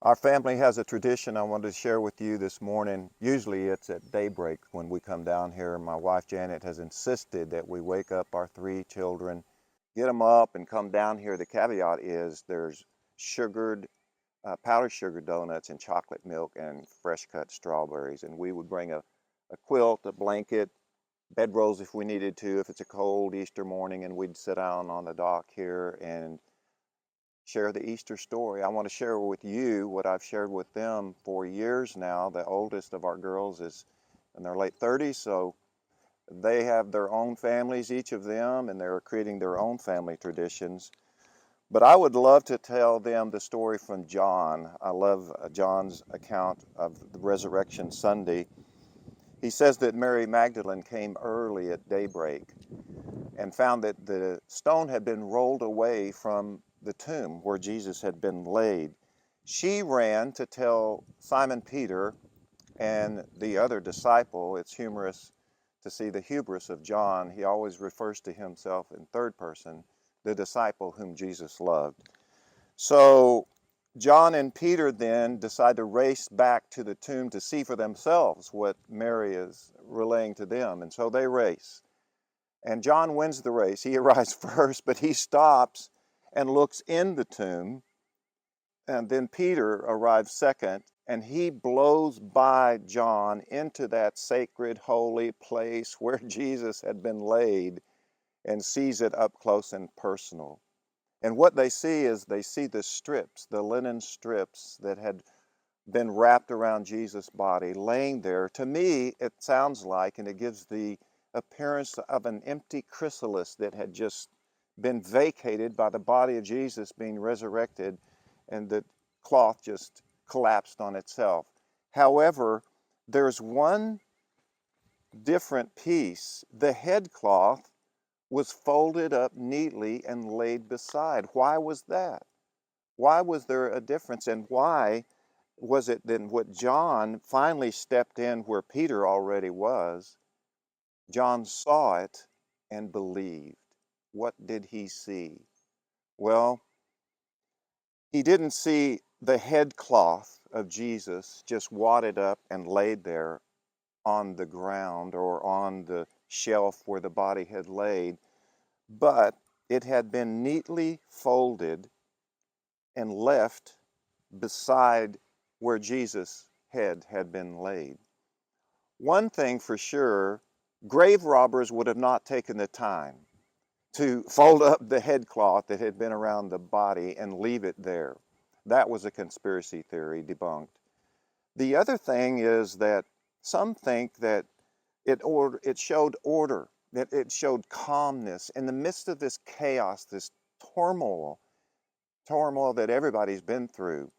Our family has a tradition I wanted to share with you this morning. Usually it's at daybreak when we come down here. My wife Janet has insisted that we wake up our three children, get them up and come down here. The caveat is there's sugared, powdered sugar donuts and chocolate milk and fresh cut strawberries. And we would bring a quilt, a blanket, bedrolls if we needed to, if it's a cold Easter morning, and we'd sit down on the dock here and share the Easter story. I want to share with you what I've shared with them for years now. The oldest of our girls is in their late 30s, so they have their own families, each of them, and they're creating their own family traditions. But I would love to tell them the story from John. I love John's account of the Resurrection Sunday. He says that Mary Magdalene came early at daybreak and found that the stone had been rolled away from the tomb where Jesus had been laid. She ran to tell Simon Peter and the other disciple. It's humorous to see the hubris of John. He always refers to himself in third person, the disciple whom Jesus loved. So John and Peter then decide to race back to the tomb to see for themselves what Mary is relaying to them. And so they race. And John wins the race. He arrives first, but he stops and looks in the tomb. And then Peter arrives second, and he blows by John into that sacred, holy place where Jesus had been laid and sees it up close and personal. And what they see is they see the strips, the linen strips that had been wrapped around Jesus' body, laying there. To me, it sounds like, and it gives the appearance of an empty chrysalis that had just been vacated by the body of Jesus being resurrected, and the cloth just collapsed on itself. However, there's one different piece. The headcloth was folded up neatly and laid beside. Why was that? Why was there a difference? And why was it then what John finally stepped in where Peter already was? John saw it and believed. What did he see? Well, he didn't see the headcloth of Jesus just wadded up and laid there on the ground or on the shelf where the body had laid, but it had been neatly folded and left beside where Jesus' head had been laid. One thing for sure, grave robbers would have not taken the time to fold up the headcloth that had been around the body and leave it there. That was a conspiracy theory debunked. The other thing is that some think that it showed order, that it showed calmness in the midst of this chaos, this turmoil, turmoil that everybody's been through.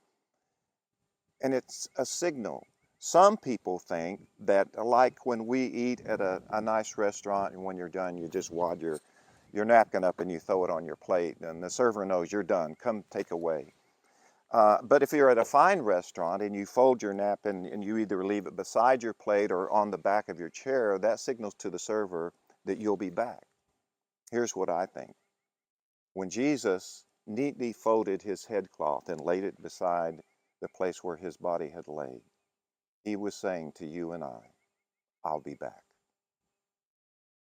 And it's a signal. Some people think that, like when we eat at a nice restaurant, and when you're done, you just wad your napkin up and you throw it on your plate, and the server knows you're done. Come take away. But if you're at a fine restaurant and you fold your napkin and you either leave it beside your plate or on the back of your chair, that signals to the server that you'll be back. Here's what I think. When Jesus neatly folded his headcloth and laid it beside the place where his body had laid, he was saying to you and I, I'll be back.